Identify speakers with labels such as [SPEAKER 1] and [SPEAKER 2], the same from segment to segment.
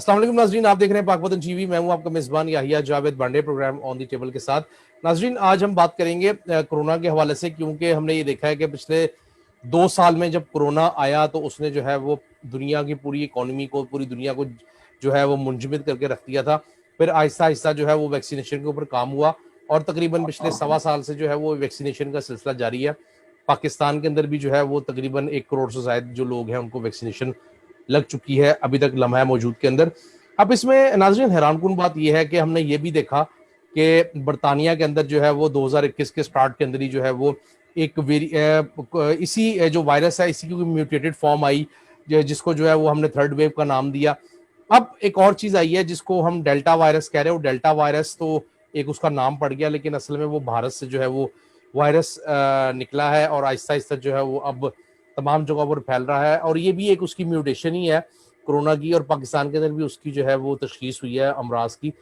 [SPEAKER 1] अस्सलाम वालेकुम नाज़रीन, आप देख रहे हैं पाकवतन टीवी। मैं हूं आपका मेजबान Yahya Javed Bande, program on the table के साथ। नाज़रीन, आज हम बात करेंगे कोरोना के हवाले से, क्योंकि हमने ये देखा है कि पिछले 2 साल में जब कोरोना आया तो उसने जो है वो दुनिया की पूरी इकोनॉमी को, पूरी दुनिया को जो है वो मुंजमद करके रख दिया था। फिर आहिस्ता आहिस्ता जो है वो वैक्सीनेशन के ऊपर काम हुआ और तकरीबन पिछले 1.25 साल से जो है वो वैक्सीनेशन का सिलसिला जारी है। पाकिस्तान के अंदर भी जो है वो तकरीबन 1 करोड़ से ज्यादा जो लोग हैं उनको वैक्सीनेशन लग चुकी है अभी तक लम्हा मौजूद के अंदर। अब इसमें नाज़रीन हैरानकुन बात यह है कि हमने ये भी देखा कि बरतानिया के अंदर जो है वो 2021 के स्टार्ट के अंदर ही जो है वो एक इसी जो वायरस है इसी की म्यूटेटेड फॉर्म आई, जिसको जो है वो हमने थर्ड वेव का नाम दिया। अब एक और चीज आई है जिसको हम डेल्टा वायरस कह रहे हो। डेल्टा वायरस तो एक उसका नाम पड़ गया, लेकिन असल में वो भारत से जो है वो वायरस निकला है और आहिस्ता आहिस्ता जो है वो अब तमाम जगहों पर फैल रहा है। और ये भी एक उसकी म्यूटेशन ही है कोरोना की, और पाकिस्तान के अंदर भी उसकी जो है वो तशखीस हुई है अमराज की।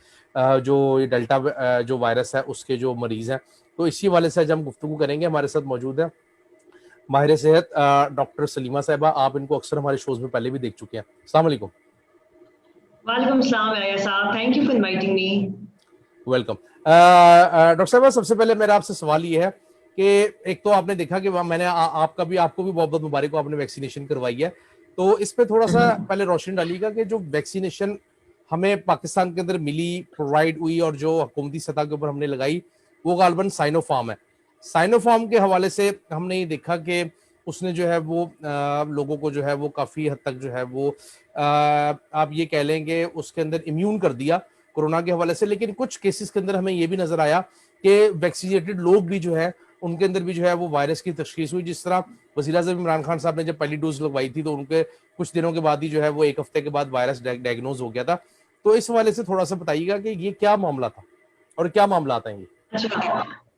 [SPEAKER 1] जो ये डेल्टा जो वायरस है उसके जो मरीज हैं, तो इसी वाले से आज हम गुफ्तगू करेंगे। हमारे साथ मौजूद है माहिर सेहत डॉक्टर सलीमा साहिबा। आप इनको अक्सर हमारे शोज में पहले भी देख चुके हैं। अस्सलाम वालेकुम।
[SPEAKER 2] वालेकुम सलाम याहिया साहब, thank you for inviting me.
[SPEAKER 1] Welcome. Doctor साहब, सबसे पहले मेरा आपसे सवाल ये है कि एक तो आपने देखा कि मैंने आपको भी बहुत बहुत मुबारक हो, आपने वैक्सीनेशन करवाई है। तो इस पे थोड़ा सा पहले रोशनी डालिएगा कि जो वैक्सीनेशन हमें पाकिस्तान के अंदर मिली, प्रोवाइड हुई और जो हुकूमती सतह के ऊपर हमने लगाई, वो गालबन साइनोफार्म है। साइनोफार्म के हवाले से हमने ये देखा कि उसने जो है वो लोगों को जो है वो काफी हद तक जो है वो आप ये कह लेंगे उसके अंदर इम्यून कर दिया कोरोना के हवाले से। लेकिन कुछ केसेस के अंदर हमें ये भी नजर आया कि वैक्सीनेटेड लोग भी जो है उनके अंदर भी जो है वो वायरस की तशखीस हुई। जिस तरह वज़ीर-ए-आज़म इमरान खान साहब ने जब पहली डोज लगवाई थी तो उनके कुछ दिनों के बाद ही जो है वो 1 हफ्ते के बाद वायरस डायग्नोज हो गया था। तो इस हवाले से थोड़ा सा बताइएगा कि ये क्या मामला था और क्या मामला आता है ये।
[SPEAKER 2] अच्छा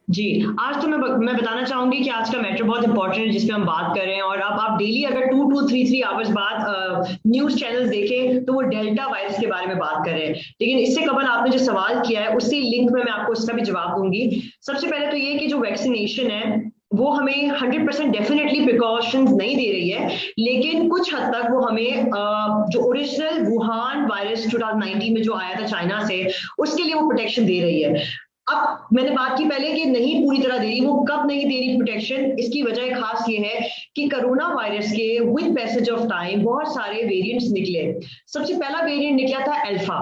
[SPEAKER 2] जी, आज तो मैं बताना चाहूंगी कि आज का मैटर बहुत इंपॉर्टेंट है जिस पे हम बात कर रहे हैं। और अब आप डेली अगर 2 to 3 आवर्स बाद न्यूज चैनल्स देखें तो वो डेल्टा वायरस के बारे में बात कर रहे हैं। लेकिन इससे कबल आपने जो सवाल किया है उससे लिंक में मैं आपको इसका भी जवाब दूंगी। सबसे पहले तो ये कि जो वैक्सीनेशन है वो हमें 100% डेफिनेटली प्रिकॉशंस नहीं दे रही है, लेकिन कुछ हद तक वो हमें जो ओरिजिनल वुहान वायरस 2019 में जो आया था चाइना से, उसके लिए वो प्रोटेक्शन दे रही है। अब मैंने बात की पहले कि नहीं पूरी तरह दे रही, वो कब नहीं दे रही प्रोटेक्शन, इसकी वजह खास ये है कि कोरोना वायरस के विद पैसेज ऑफ टाइम बहुत सारे वेरिएंट्स निकले। सबसे पहला वेरिएंट निकला था अल्फा,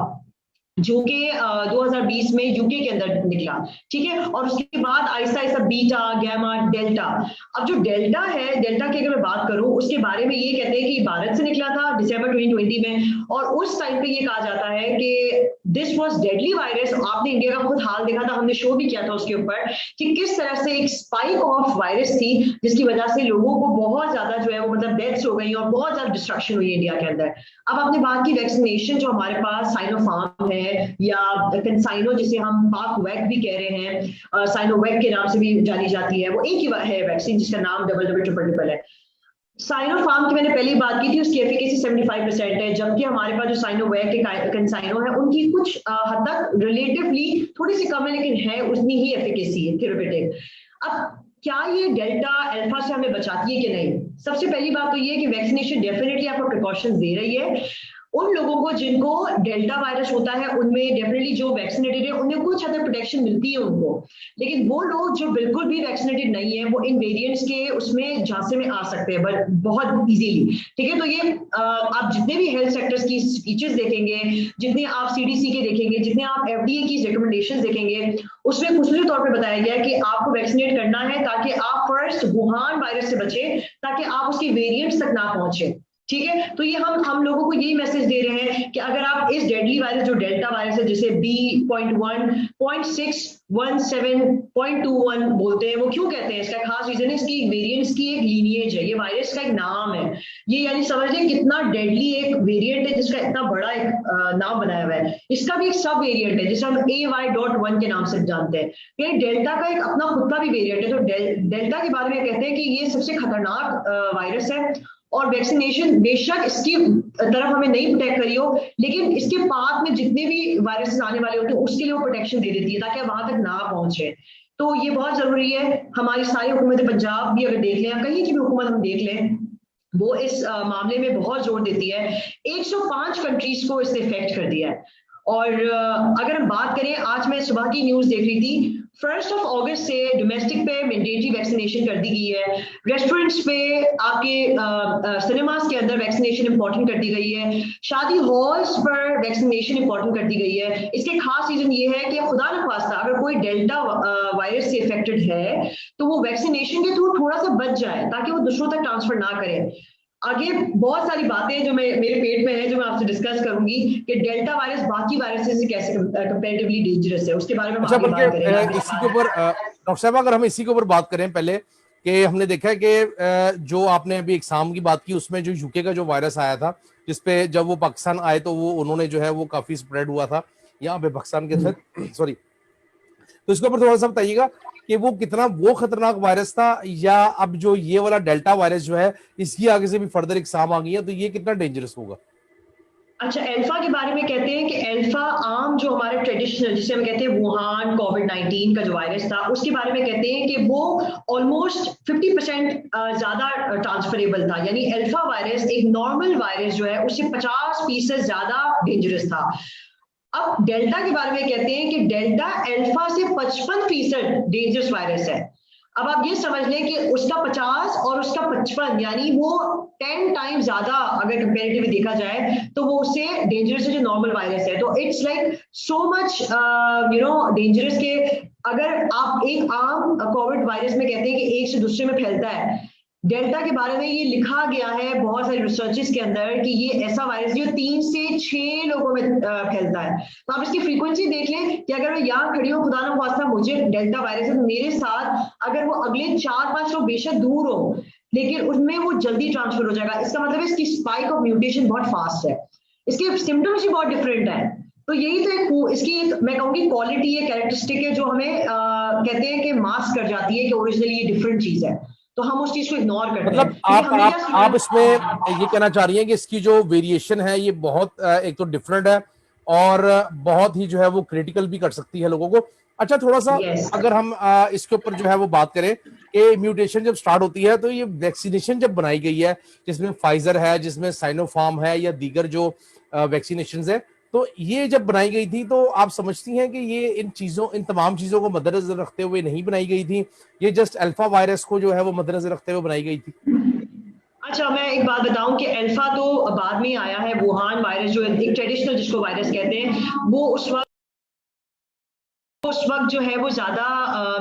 [SPEAKER 2] जो कि 2020 में यूके के अंदर निकला, ठीक है। और उसके बाद Aahista Aahista beta, gamma, delta. अब जो डेल्टा है, डेल्टा की अगर मैं बात करूं उसके बारे में ये कहते हैं कि भारत से निकला था दिसंबर 2020 में, और उस टाइम पे ये कहा जाता है कि दिस वाज डेडली वायरस। आपने इंडिया का खुद हाल देखा था, हमने शो भी किया था उसके ऊपर कि किस तरह से एक स्पाइक ऑफ वायरस थी जिसकी वजह से लोगों को बहुत ज्यादा जो है वो मतलब डेथ्स हो गई और बहुत ज्यादा डिस्ट्रक्शन हुई इंडिया के अंदर। अब आपने बात की वैक्सीनेशन जो हमारे पास साइनोफार्म है या कंसाइनो जिसे हम पाकवैक भी कह रहे हैं, साइनोवैक के नाम से भी जानी जाती है, वो एक ही है वैक्सीन जिसका नाम डबल डबल ट्रिपल ट्रिपल है। साइनोफार्म की मैंने पहली बात की थी, उसकी एफिकेसी 75% है, जबकि हमारे पास जो साइनोवैक के कंसाइनो है उनकी कुछ हद तक रिलेटिवली थोड़ी सी कम है, लेकिन है उतनी ही एफिकेसी है थेरेप्यूटिक। अब क्या ये डेल्टा अल्फा से हमें बचाती है कि नहीं? सबसे पहली बात तो ये कि वैक्सीनेशन डेफिनेटली आपको प्रिकॉशंस दे रही है। उन लोगों को जिनको डेल्टा वायरस होता है उनमें डेफिनेटली जो वैक्सीनेटेड है उन्हें कुछ हद तक प्रोटेक्शन मिलती है उनको, लेकिन वो लोग जो बिल्कुल भी वैक्सीनेटेड नहीं है वो इन वेरिएंट्स के उसमें झांसे में आ सकते हैं बट बहुत इजीली, ठीक है। तो ये आप जितने भी हेल्थ सेक्टर्स की स्पीचेस देखेंगे, जितने आप सीडीसी के देखेंगे, जितने आप एफडीए की रिकमेंडेशंस देखेंगे, उसमें खुसूसी तौर पे बताया गया है कि आपको वैक्सीनेट करना है ताकि आप फर्स्ट वुहान वायरस से बचें, ताकि आप उसके वेरिएंट्स तक ना पहुंचे, ठीक है। तो ये हम लोगों को यही मैसेज दे रहे हैं कि अगर आप इस डेडली वायरस जो डेल्टा वायरस है जिसे B.1, 0.617, 0.21 बोलते हैं, वो क्यों कहते हैं? इसका खास रीजन है इसकी वेरिएंट्स की एक लीनिएज है, ये वायरस का एक नाम है। ये यानी समझ लें कितना डेडली एक वेरिएंट है जिसका इतना बड़ा एक नाम बनाया हुआ है। इसका भी एक सब वेरिएंट है जिसे हम AY.1 के नाम से जानते हैं, यानी डेल्टा का एक अपना खुद का भी वेरिएंट है। तो डेल्टा के बारे में कहते हैं कि ये सबसे खतरनाक वायरस है, और वैक्सीनेशन बेशक इसकी तरफ हमें नहीं प्रोटेक्ट करी हो, लेकिन इसके पास में जितने भी वायरसेस आने वाले होते हैं उसके लिए वो प्रोटेक्शन दे देती है ताकि वहां तक ना पहुंचे। तो ये बहुत जरूरी है। हमारी सारी हुकूमत पंजाब भी अगर देख लें, कहीं की भी हुकूमत हम देख लें, वो इस मामले में बहुत जोर देती है। 105 कंट्रीज को इसने इफेक्ट कर दिया है। और अगर हम बात करें, आज मैं सुबह की न्यूज देख रही थी, 1 अगस्त से डोमेस्टिक पे मैंडेटरी वैक्सीनेशन कर दी गई है। रेस्टोरेंट्स पे, आपके सिनेमास के अंदर वैक्सीनेशन इंपॉर्टेंट कर दी गई है। शादी हॉल्स पर वैक्सीनेशन इंपॉर्टेंट कर दी गई है। इसके खास रीजन ये है कि खुदा न खास्ता अगर कोई डेल्टा वायरस से इफेक्टेड है तो वो वैक्सीनेशन के थ्रू थोड़ा सा बच जाए ताकि वो दूसरों तक ट्रांसफर ना करे। आगे बहुत सारी बातें जो मेरे पेट में है जो मैं आपसे डिस्कस करूंगी कि डेल्टा वायरस बाकी वायरसेस से कैसे कंपैरेटिवली डेंजरस है, उसके बारे में हम
[SPEAKER 1] अच्छा,
[SPEAKER 2] आगे बात
[SPEAKER 1] बल्कि
[SPEAKER 2] करेंगे।
[SPEAKER 1] इसी के ऊपर डॉक्टर साहब, अगर हम इसी के ऊपर बात करें पहले, कि हमने देखा है कि जो आपने अभी एग्जाम की बात की, उसमें जो यूके का जो वायरस आया था, जिसपे जब वो पाकिस्तान आए तो वो उन्होंने जो है वो काफी स्प्रेड हुआ था यहाँ पे पाकिस्तान के अंदर। सॉरी। तो इसके ऊपर थोड़ा सा बताइएगा कि वो कितना वो खतरनाक वायरस था, या अब जो ये वाला डेल्टा वायरस जो है इसकी आगे से भी फर्दर एग्जाम आ गई है, तो ये कितना डेंजरस होगा?
[SPEAKER 2] अच्छा, अल्फा के बारे में कहते हैं कि अल्फा आम जो हमारे ट्रेडिशनल जिसे हम कहते हैं वुहान कोविड-19 का जो वायरस था, उसके बारे में कहते हैं कि वो ऑलमोस्ट 50% ज्यादा ट्रांसफरेबल था। यानी अल्फा वायरस एक नॉर्मल वायरस जो है उससे 50% ज्यादा डेंजरस था। अब डेल्टा के बारे में कहते हैं कि डेल्टा अल्फा से 55% डेंजरस वायरस है। अब आप ये समझ लें कि उसका 50 और उसका 55 यानी वो 10 टाइम ज्यादा अगर कंपेरेटिवली देखा जाए तो वो उससे डेंजरस है जो नॉर्मल वायरस है। तो it's like so much dangerous के अगर आप एक आम कोविड वायरस में कहते हैं कि एक से दूसरे में फैलता है, डेल्टा के बारे में ये लिखा गया है बहुत सारे रिसर्चेस के अंदर कि ये ऐसा वायरस जो 3 से 6 लोगों में फैलता है। तो आप इसकी फ्रीक्वेंसी देख लें कि अगर मैं यहाँ खड़ी हूँ, खुदा ना खास्ता मुझे डेल्टा वायरस है, तो मेरे साथ अगर वो अगले 4-5 लोग बेशक दूर हो लेकिन उनमें वो जल्दी ट्रांसफर हो जाएगा। इसका मतलब है इसकी स्पाइक ऑफ म्यूटेशन बहुत फास्ट है, इसके सिम्टम्स भी बहुत डिफरेंट है। तो यही तो एक इसकी एक मैं कहूंगी क्वालिटी है, कैरेक्टरिस्टिक है जो हमें कहते हैं कि मास्क कर जाती है कि ओरिजिनली ये डिफरेंट चीज है, तो हम उस चीज को इग्नोर करते हैं।
[SPEAKER 1] मतलब
[SPEAKER 2] क्योंकि हमने क्या सुना
[SPEAKER 1] आप इसमें ये कहना चाह रही हैं कि इसकी जो वेरिएशन है ये बहुत एक तो डिफरेंट है, और बहुत ही जो है वो क्रिटिकल भी कर सकती है लोगों को। अच्छा, थोड़ा सा
[SPEAKER 2] यस
[SPEAKER 1] अगर हम इसके ऊपर जो है वो बात करें कि म्यूटेशन जब स्टार्ट होती है तो ये वैक्सीनेशन जब बनाई गई है, जिसमें फाइजर है, जिसमें साइनोफार्म है, या दीगर जो वैक्सीनेशन है, तो ये जब बनाई गई थी तो आप समझती हैं कि ये इन तमाम चीजों को मद्देनजर रखते हुए नहीं बनाई गई थी, ये जस्ट अल्फा वायरस को जो है वो मद्देनजर रखते हुए बनाई गई थी?
[SPEAKER 2] अच्छा, मैं एक बात बताऊं कि अल्फा तो बाद में आया है। वुहान वायरस जो एक ट्रेडिशनल जिसको वायरस कहते हैं वो उस वक्त जो है वो ज्यादा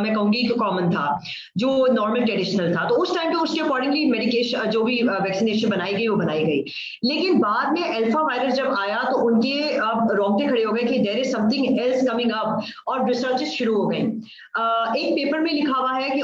[SPEAKER 2] मैं कहूंगी कि कॉमन था, जो नॉर्मल ट्रेडिशनल था। तो उस टाइम पे उसके अकॉर्डिंगली मेडिकेशन जो भी वैक्सीनेशन बनाई गई वो बनाई गई। लेकिन बाद में अल्फा वायरस जब आया तो उनके अब रोंगटे खड़े हो गए कि there is something else coming up, और रिसर्चेस शुरू हो गई। एक पेपर में लिखा हुआ है कि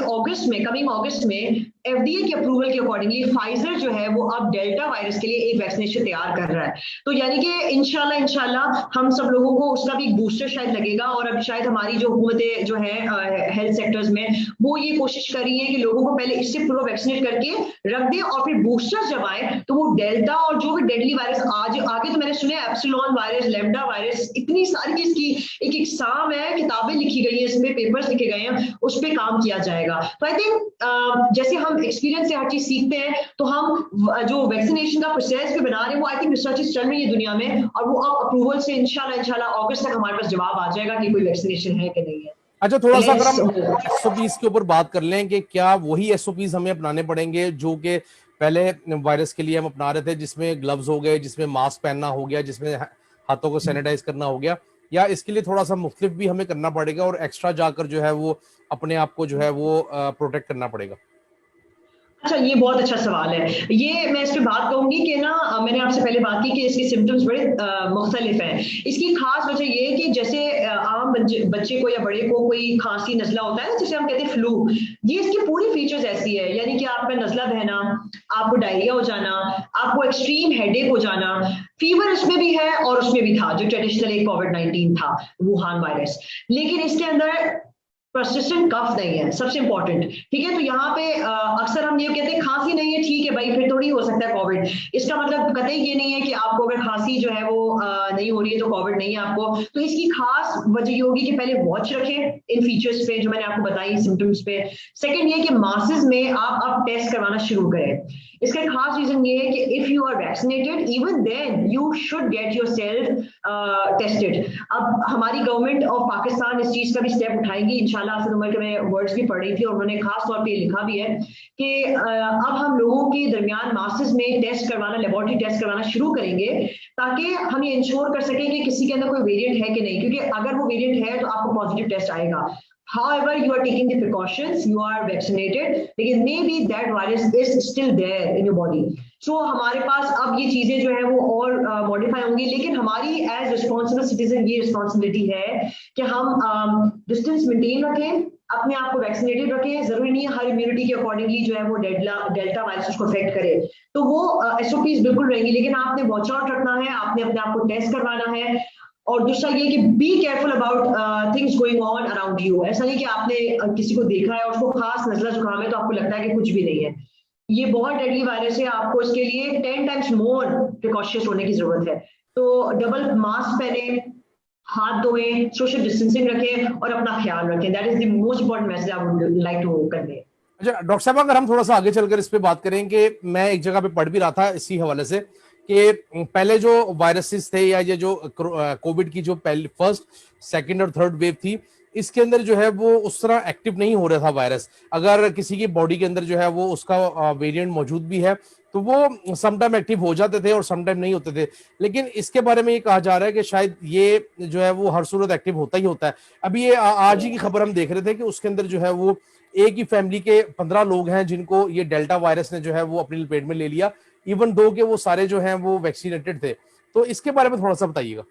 [SPEAKER 2] कमिंग अगस्त में एफडीए के अप्रूवल के अकॉर्डिंगली फाइजर जो है वो अब डेल्टा वायरस के लिए एक वैक्सीनेशन तैयार कर रहा है। तो यानी कि इंशाल्लाह हम सब लोगों को उसका भी बूस्टर शायद लगेगा, और अब शायद हमारी जो हुकूमतें जो है हेल्थ सेक्टर्स में वो ये कोशिश कर रही है कि लोगों को पहले इससे पूरा वैक्सीनेट करके रख दे, और फिर बूस्टर जब आए तो वो डेल्टा और जो भी डेडली वायरस आगे तो मैंने सुना है एप्सिलॉन वायरस, लैम्डा वायरस, इतनी सारी इसकी एक एग्जाम है, किताबें लिखी गई है, इसमें पेपर्स लिखे गए हैं, उस पर काम किया जाएगा। तो आई थिंक जैसे हम एक्सपीरियंस से हर चीज सीखते हैं, तो हम जो वैक्सीनेशन का प्रोसेस भी बना रहे हैं वो आई थिंक रिसर्चेस चल रही है दुनिया में, और वो अब अप्रूवल से इंशाल्लाह अगस्त तक हमारे पास जवाब आ जाएगा कि कोई वैक्सीनेशन है कि नहीं है।
[SPEAKER 1] अच्छा, थोड़ा सा अगर हम एसओपीज के ऊपर बात कर लें कि क्या वही एसओपीज हमें अपनाने पड़ेंगे जो कि पहले वायरस के लिए हम अपना रहे थे, जिसमें ग्लव्स हो गए, जिसमें मास्क पहनना हो गया, जिसमें हाथों को सैनिटाइज करना हो गया, या इसके लिए थोड़ा सा मुख्तलिफ भी हमें करना पड़ेगा और एक्स्ट्रा जाकर जो है वो अपने आप को जो है वो प्रोटेक्ट करना पड़ेगा?
[SPEAKER 2] अच्छा, ये बहुत अच्छा सवाल है। ये मैं इस पे बात कहूंगी कि ना मैंने आपसे पहले बात की कि इसके सिम्टम्स बड़े मुख्तलिफ हैं। इसकी खास वजह ये है कि जैसे आम बच्चे को या बड़े को कोई खांसी नजला होता है ना, जिसे हम कहते हैं फ्लू, ये इसकी पूरी फीचर्स ऐसी है। यानी कि आपका नजला बहना, आपको डायरिया हो जाना, आपको एक्सट्रीम हेडेक हो जाना, फीवर इसमें भी है और उसमें भी था जो ट्रेडिशनल एक कोविड-19 था वुहान वायरस। लेकिन इसके अंदर परसिस्टेंट कफ नहीं है, सबसे इंपॉर्टेंट। ठीक है, तो यहाँ पे अक्सर हम ये कहते हैं खांसी नहीं है, ठीक है भाई, फिर थोड़ी हो सकता है कोविड। इसका मतलब कतई ये नहीं है कि आपको अगर खांसी जो है वो नहीं हो रही है तो कोविड नहीं है आपको। तो इसकी खास वजह ये होगी कि पहले वॉच रखें इन फीचर्स पे जो मैंने आपको बताई, सिम्टम्स पे। सेकंड ये कि मासेस में आप टेस्ट करवाना शुरू करें। इसका खास रीजन ये है कि if you are vaccinated, even then you should get yourself tested. अब हमारी गवर्नमेंट ऑफ पाकिस्तान इस चीज का भी स्टेप उठाएंगी इंशाल्लाह। असद उमर के मैं वर्ड्स भी पढ़ रही थी और उन्होंने खास तौर पे लिखा भी है कि अब हम लोगों के दरमियान मासेस में टेस्ट करवाना, लेबोरेटरी टेस्ट करवाना शुरू करेंगे, ताकि हम ये इंश्योर कर सकें कि किसी के अंदर कोई वेरिएंट है कि नहीं, क्योंकि अगर वो वेरिएंट है तो आपको पॉजिटिव टेस्ट आएगा। However, you are taking the precautions, you are vaccinated, लेकिन maybe that virus is still there in your body. So हमारे पास अब ये चीजें जो है वो और मॉडिफाई होंगी, लेकिन हमारी एज रिस्पॉन्सिबल सिटीजन ये रिस्पॉन्सिबिलिटी है कि हम डिस्टेंस मेंटेन रखें, अपने आप को वैक्सीनेटेड रखें। जरूरी नहीं है हर इम्यूनिटी के अकॉर्डिंगली जो है वो डेल्टा वायरस उसको अफेक्ट करे, तो वो एसओपीज बिल्कुल रहेंगी, लेकिन आपने वॉच आउट रखना है, आपने अपने आप को टेस्ट करवाना है। और दूसरा ये कि be careful about things going on around you. ऐसा नहीं कि आपने किसी को देखा है और उसको खास नजला जुकाम है तो आपको लगता है कि कुछ भी नहीं है। ये बहुत डेडली वायरस है, आपको इसके लिए 10 टाइम्स मोर प्रिकॉशियस होने की जरूरत है। तो डबल मास्क पहने, हाथ धोएं, सोशल डिस्टेंसिंग रखें और अपना ख्याल रखें। That is the most important message I would like to convey.
[SPEAKER 1] अच्छा डॉक्टर साहब, अगर हम थोड़ा सा आगे चलकर इस पे बात करें कि मैं एक जगह पे पढ़ भी रहा था इसी हवाले से कि पहले जो वायरसेस थे या ये जो कोविड की जो पहले फर्स्ट, सेकंड और थर्ड वेव थी, इसके अंदर जो है वो उस तरह एक्टिव नहीं हो रहा था वायरस। अगर किसी की बॉडी के अंदर जो है वो उसका वेरिएंट मौजूद भी है तो वो समटाइम एक्टिव हो जाते थे और समटाइम नहीं होते थे। लेकिन इसके बारे में ये कहा जा रहा है कि शायद ये जो है वो हर सूरत एक्टिव होता ही होता है। अभी ये आज ही की खबर हम देख रहे थे कि उसके अंदर जो है वो एक ही फैमिली के 15 लोग हैं जिनको ये डेल्टा वायरस ने जो है वो अपनी लपेट में ले लिया, इवन दो के वो सारे जो हैं वो वैक्सीनेटेड थे। तो इसके बारे में थोड़ा सा बताइएगा।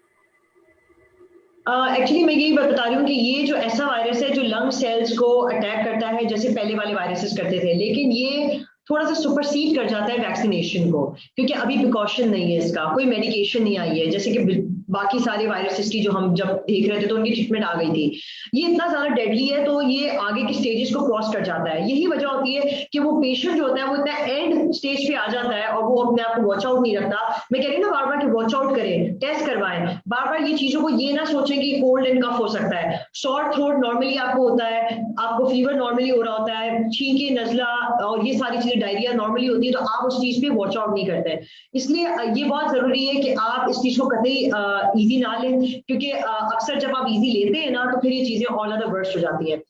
[SPEAKER 2] एक्चुअली मैं यही बता रही हूँ कि ये जो ऐसा वायरस है जो लंग सेल्स को अटैक करता है जैसे पहले वाले वायरसेस करते थे, लेकिन ये थोड़ा सा सुपरसीड कर जाता है वैक्सीनेशन को, क्योंकि अभी प्रिकॉशन नहीं है, इसका कोई मेडिकेशन नहीं आई है। जैसे कि बाकी सारे वायरसेस की जो हम जब देख रहे थे तो उनकी ट्रीटमेंट आ गई थी, ये इतना ज्यादा डेडली है तो ये आगे के स्टेजेस को क्रॉस कर जाता है। यही वजह होती है कि वो पेशेंट जो होता है वो इतना एंड स्टेज पे आ जाता है और वो अपने आप को वॉच आउट नहीं रखता। मैं कह रही हूँ ना बार बार कि वॉच आउट करें, टेस्ट करवाएं, बार बार ये चीजों को ये ना सोचें कि कोल्ड एंड कफ हो सकता है। शॉर्ट थ्रोट नॉर्मली आपको होता है, आपको फीवर नॉर्मली हो रहा होता है, छींके, नजला और ये सारी चीजें, डायरिया नॉर्मली होती है, तो आप उस चीज पे वॉच आउट नहीं करते। इसलिए ये बहुत जरूरी है कि आप इस चीज को कतई इजी ना लें, क्योंकि अक्सर जब आप इजी लेते हैं ना तो फिर ये चीजें और ज्यादा वर्स्ट हो जाती है।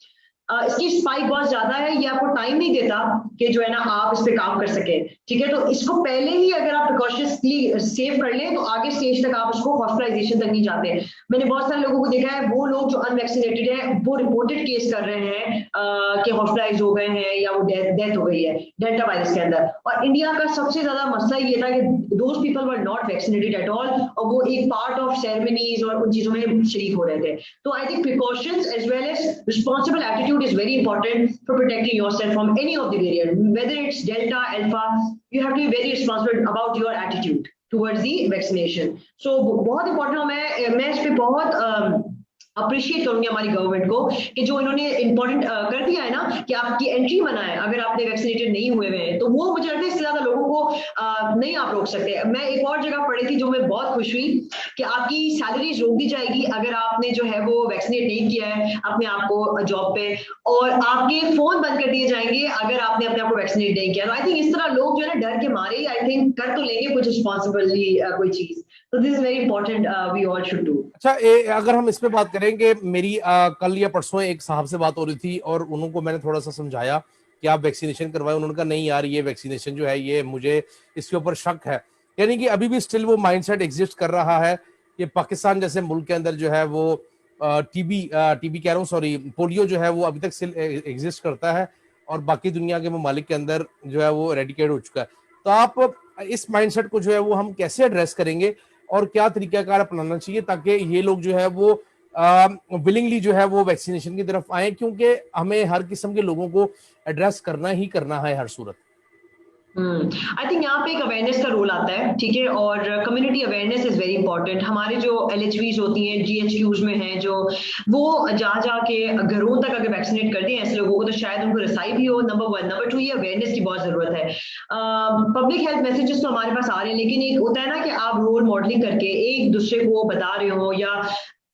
[SPEAKER 2] इसकी स्पाइक बहुत ज्यादा है, ये आपको टाइम नहीं देता कि जो है ना आप इस पे काम कर सके। ठीक है, तो इसको पहले ही अगर आप प्रिकॉशनसली सेव कर लें तो आगे स्टेज तक आप उसको हॉस्पिटलाइजेशन तक नहीं जाते। मैंने बहुत सारे लोगों को देखा है, वो लोग जो अनवैक्सीनेटेड है वो रिपोर्टेड केस कर रहे हैं कि हॉस्पिटलाइज हो गए हैं या वो डेथ हो गई है डेल्टा वायरस के अंदर। और इंडिया का सबसे ज्यादा मसला ये था कि those people were not vaccinated at all, और वो एक पार्ट ऑफ सेरेमनीज और उन चीजों में शरीक हो रहे थे। तो I think precautions as well as responsible attitude is very important for protecting yourself from any of the variant, whether it's delta, alpha. You have to be very responsible about your attitude towards the vaccination. So बहुत important हो, मैं इस पे बहुत appreciate करूंगी हमारी government को कि जो इन्होंने इंपॉर्टेंट कर दिया है ना कि आपकी एंट्री मना है अगर आपने वैक्सीनेटेड नहीं हुए हैं, तो वो मुझे लगता है इससे ज्यादा लोगों को नहीं आप रोक सकते। मैं एक और जगह पढ़ी थी जो मैं बहुत खुश हुई कि आपकी सैलरीज रोक दी जाएगी अगर आपने जो है वो वैक्सीनेट नहीं किया है अपने आप को जॉब पे, और आपके फोन बंद कर दिए जाएंगे अगर आपने अपने आप को वैक्सीनेट नहीं किया। तो आई थिंक इस तरह लोग जो है ना डर के मारे ही आई थिंक कर तो लेंगे कुछ रिस्पॉन्सिबली कोई चीज। तो this is very important, we all should do.
[SPEAKER 1] अच्छा अगर हम इस पे बात करेंगे, मेरी कल या परसों एक साहब से बात हो रही थी और उनको मैंने थोड़ा सा समझाया कि आप वैक्सीनेशन करवाएं। उन्होंने कहा नहीं यार, ये वैक्सीनेशन जो है ये मुझे इसके ऊपर शक है। यानी कि अभी भी स्टिल वो माइंडसेट एग्जिस्ट कर रहा है कि पाकिस्तान जैसे मुल्क के अंदर जो है वो टीबी कह रहा हूँ, सॉरी, पोलियो जो है वो अभी तक स्टिल एग्जिस्ट करता है और बाकी दुनिया के ममालिक के अंदर जो है वो एरेडिकेट हो चुका है। तो आप इस माइंडसेट को जो है वो हम कैसे एड्रेस करेंगे और क्या तरीकाकार अपनाना चाहिए ताकि ये लोग जो है वो विलिंगली जो है वो वैक्सीनेशन की तरफ आए, क्योंकि हमें हर किस्म के लोगों को एड्रेस करना ही करना है हर सूरत।
[SPEAKER 2] आई थिंक यहाँ पे एक अवेयरनेस का रोल आता है, ठीक है, और community awareness is very important. हमारे जो LHVs होती हैं, GHQs में हैं जो, वो जा के घरों तक अगर वैक्सीनेट कर दें ऐसे लोगों को, तो शायद उनको रसाई भी हो, नंबर 1। नंबर 2, ये अवेयरनेस की बहुत जरूरत है। पब्लिक हेल्थ मैसेजेस तो हमारे पास आ रहे हैं, लेकिन एक होता है ना कि आप रोल मॉडलिंग करके एक दूसरे को बता रहे हो, या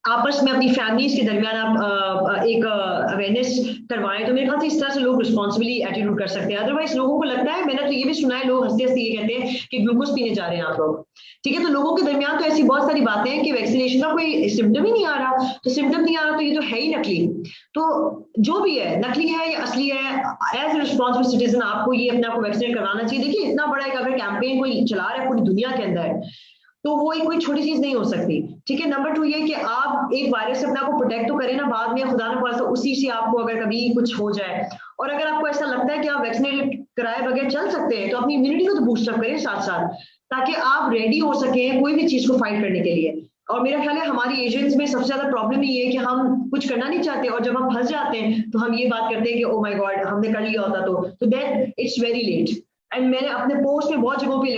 [SPEAKER 2] आपस में अपनी फैमिलीज के दरमियान आप एक अवेयरनेस करवाएं, तो मेरे ख्याल से इस तरह से लोग रिस्पॉन्सिबली एटीट्यूड कर सकते हैं। अदरवाइज लोगों को लगता है, मैंने तो ये भी सुना है, लोग हंसते हंसते ये कहते हैं कि ग्लूकोज पीने जा रहे हैं आप लोग, ठीक है। तो लोगों के दरमियान तो ऐसी बहुत सारी बातें हैं कि वैक्सीनेशन का कोई सिम्टम ही नहीं आ रहा, तो सिम्टम नहीं आ रहा तो ये तो है ही नकली। तो जो भी है, नकली है या असली है, एज ए रिस्पॉन्सिबल सिटीजन आपको ये अपने आप को वैक्सीनेट करवाना चाहिए। देखिए, इतना बड़ा एक अगर कैंपेन कोई चला रहा है पूरी दुनिया के अंदर, तो वो एक कोई छोटी चीज नहीं हो सकती, ठीक है। नंबर 2 ये कि आप एक वायरस से अपने आप को प्रोटेक्ट तो करें ना, बाद में खुदा न खास्ता उसी से आपको अगर कभी कुछ हो जाए, और अगर आपको ऐसा लगता है कि आप वैक्सीनेट कराए बगैर चल सकते हैं, तो अपनी इम्यूनिटी को तो बूस्ट अप करें साथ साथ, ताकि आप रेडी हो सकें कोई भी चीज को फाइट करने के लिए। और मेरा ख्याल है हमारी एजेंट्स में सबसे ज्यादा प्रॉब्लम ये है कि हम कुछ करना नहीं चाहते, और जब हम फंस जाते हैं तो हम ये बात करते हैं कि ओ माय गॉड, हमने कर लिया होता तो then it's very late. And मैंने अपने पोस्ट में बहुत जगहों पे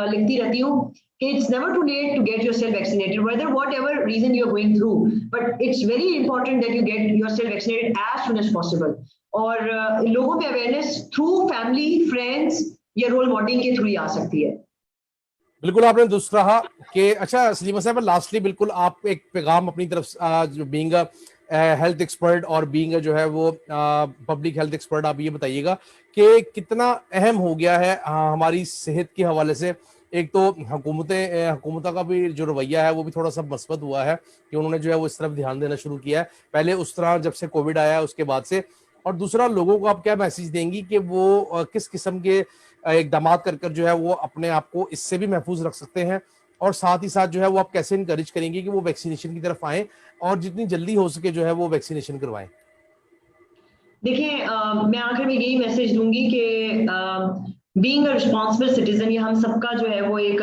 [SPEAKER 2] लिखती रहती हूँ कि it's never too late to get yourself vaccinated, whether whatever reason you're going through, but it's very important that you get yourself vaccinated as soon as possible. और लोगों पे अवेयरनेस थ्रू फैमिली, फ्रेंड्स या role modelling के through ही आ सकती है।
[SPEAKER 1] बिल्कुल आपने दुरुस्त कहा कि अच्छा सलीमा साहब, लास्टली बिल्कुल आप एक पैगाम अपनी तरफ जो बीइंग हेल्थ एक्सपर्ट और बीइंग जो है वो पब्लिक हेल्थ एक्सपर्ट, आप ये बताइएगा कि कितना अहम हो गया है हमारी सेहत के हवाले से। एक तो हुकूमत का भी जो रवैया है वो भी थोड़ा सा मस्बत हुआ है कि उन्होंने जो है वो इस तरफ ध्यान देना शुरू किया है, पहले उस तरह जब से कोविड आया है उसके बाद से। और दूसरा, लोगों को आप क्या मैसेज देंगी कि वो किस किस्म के इकदाम कर जो है वो अपने आप को इससे भी महफूज रख सकते हैं, और साथ ही साथ जो है वो आप कैसे इनकरेज करेंगे कि वो वैक्सीनेशन की तरफ आए और जितनी जल्दी हो सके जो है वो वैक्सीनेशन करवाएं?
[SPEAKER 2] देखिए, मैं आखिर में यही मैसेज दूंगी कि बीइंग अ रिस्पॉन्सिबल सिटीजन, ये हम सबका जो है वो एक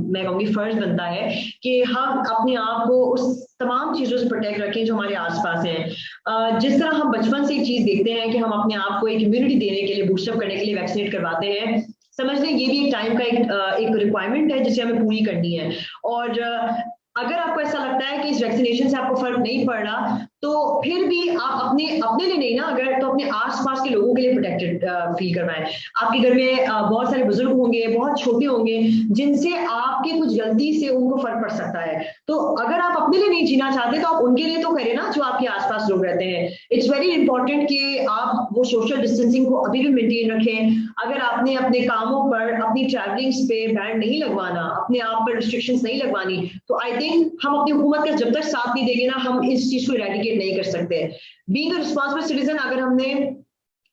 [SPEAKER 2] मैं कहूँगी फर्ज बनता है कि हम अपने आप को उस तमाम चीजों से प्रोटेक्ट रखें जो हमारे आसपास हैं। जिस तरह हम बचपन से एक चीज देखते हैं कि हम अपने आप को एक इम्यूनिटी देने के लिए, बूस्टअप करने के लिए वैक्सीनेट करवाते हैं, समझ लें ये भी एक टाइम का एक रिक्वायरमेंट है जिसे हमें पूरी करनी है। और अगर आपको ऐसा लगता है कि इस वैक्सीनेशन से आपको फर्क नहीं पड़ रहा, तो फिर भी आप अपने लिए नहीं ना, अगर तो अपने आसपास के लोगों के लिए प्रोटेक्टेड फील करवाएं। आपके घर में बहुत सारे बुजुर्ग होंगे, बहुत छोटे होंगे, जिनसे आपके कुछ गलती से उनको फर्क पड़ सकता है। तो अगर आप अपने लिए नहीं जीना चाहते तो आप उनके लिए तो करें ना, जो आपके आसपास लोग रहते हैं। इट्स वेरी इंपॉर्टेंट कि आप वो सोशल डिस्टेंसिंग को अभी भी मेंटेन रखें। अगर आपने अपने कामों पर, अपनी ट्रैवलिंग्स पे बैन नहीं लगवाना, अपने आप पर रिस्ट्रिक्शंस नहीं लगवानी, तो आई थिंक हम अपनी हुकूमत का जब तक साथ नहीं देंगे ना, हम इस चीज को इरेडिकेट नहीं कर सकते। बीइंग अ रिस्पॉन्सिबल सिटीजन, अगर हमने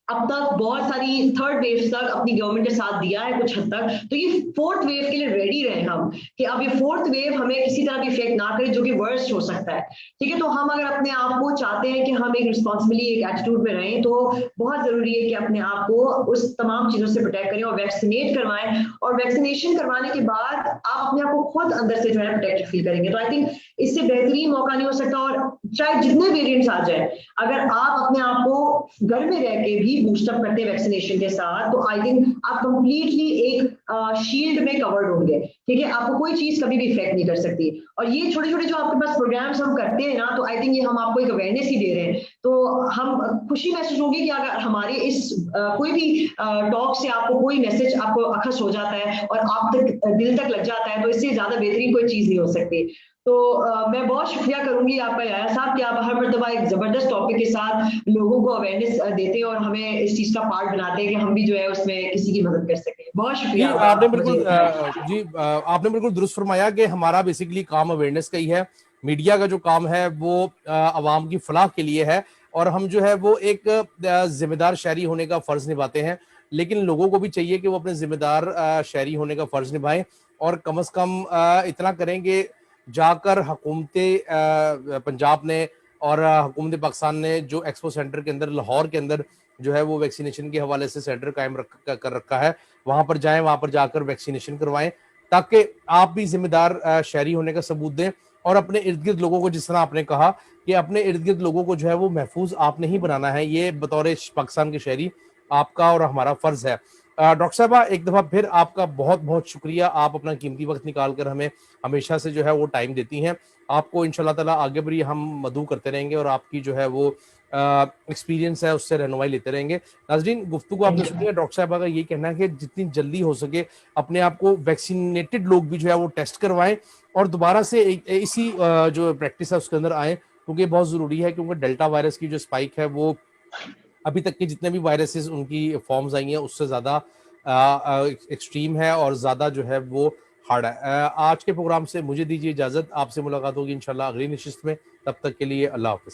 [SPEAKER 2] अब तक बहुत सारी थर्ड वेव तक अपनी गवर्नमेंट के साथ दिया है कुछ हद तक, तो ये फोर्थ वेव के लिए रेडी रहे हम, कि अब ये फोर्थ वेव हमें किसी तरह भी इफेक्ट ना करे, जो कि वर्स्ट हो सकता है, ठीक है। तो हम अगर अपने आप को चाहते हैं कि हम एक रिस्पॉन्सिबली एक एटीट्यूड में रहें, तो बहुत जरूरी है कि अपने आप को उस तमाम चीजों से प्रोटेक्ट करें और वैक्सीनेट करवाएं। और वैक्सीनेशन करवाने के बाद आप अपने आप को खुद अंदर से जो है प्रोटेक्टेड फील करेंगे। तो आई थिंक इससे बेहतरीन मौका नहीं हो सकता। और चाहे जितने वेरिएंट्स आ जाए, अगर आप अपने आप को घर में रह के भी बूस्टअप करते हैं वैक्सीनेशन के साथ, तो आई थिंक आप कंप्लीटली एक शील्ड में कवर्ड होंगे, ठीक है। आपको कोई चीज कभी भी इफेक्ट नहीं कर सकती। और ये छोटे छोटे जो आपके पास प्रोग्राम्स हम करते हैं ना, तो आई थिंक ये हम आपको एक अवेयरनेस ही दे रहे हैं। तो हम खुशी महसूस होगी कि अगर हमारे इस कोई भी टॉक से आपको कोई मैसेज आपको अखस हो जाता है और आप तक दिल तक लग जाता है, तो इससे ज्यादा बेहतरीन कोई चीज नहीं हो सकती। तो मैं बहुत शुक्रिया करूंगी आपका याया साहब कि आप हर मर्तबा एक जबरदस्त टॉपिक के साथ लोगों को अवेयरनेस देते हैं और हमें इस चीज का पार्ट बनाते हैं कि हम भी जो है उसमें किसी की मदद कर सकें। बहुत शुक्रिया।
[SPEAKER 1] आपने बिल्कुल दुरुस्त फरमाया कि हमारा बेसिकली काम अवेयरनेस का ही है। मीडिया का जो काम है वो आवाम की फलाह के लिए है, और हम जो है वो एक जिम्मेदार शहरी होने का फर्ज निभाते हैं। लेकिन लोगों को भी चाहिए कि वो अपने जिम्मेदार शहरी होने का फर्ज निभाएं, और कम से कम इतना करेंगे जाकर हुकूमत पंजाब ने और हुकूमत पाकिस्तान ने जो एक्सपो सेंटर के अंदर लाहौर के अंदर जो है वो वैक्सीनेशन के हवाले से सेंटर कायम कर रखा है, वहां पर जाएं, वहां पर जाकर वैक्सीनेशन करवाएं, ताकि आप भी जिम्मेदार शहरी होने का सबूत दें। और अपने इर्द गिर्द लोगों को, जिस तरह आपने कहा कि अपने इर्द गिर्द लोगों को जो है वो महफूज आपने ही बनाना है, ये बतौर पाकिस्तान के शहरी आपका और हमारा फर्ज है। डॉक्टर साहबा, एक दफा फिर आपका बहुत बहुत शुक्रिया, आप अपना कीमती वक्त निकाल कर हमें हमेशा से जो है वो टाइम देती हैं। आपको इंशाल्लाह ताला आगे भी हम मदऊ करते रहेंगे और आपकी जो है वो एक्सपीरियंस है उससे रहनुमाई लेते रहेंगे। नाजरीन, गुफ्तगू आपने
[SPEAKER 2] थैंक
[SPEAKER 1] सुनी
[SPEAKER 2] यू।
[SPEAKER 1] है, डॉक्टर साहबा का ये कहना है कि जितनी जल्दी हो सके अपने आप को वैक्सीनेटेड लोग भी जो है वो टेस्ट करवाएं और दोबारा से इसी जो प्रैक्टिस है उसके अंदर आए, क्योंकि बहुत जरूरी है, क्योंकि डेल्टा वायरस की जो स्पाइक है वो अभी तक के जितने भी वायरसेस उनकी फॉर्म्स आई हैं उससे ज्यादा एक्सट्रीम है और ज्यादा जो है वो हार्ड है। आज के प्रोग्राम से मुझे दीजिए इजाजत, आपसे मुलाकात होगी इंशाल्लाह अगली नशिस्त में। तब तक के लिए अल्लाह हाफिज।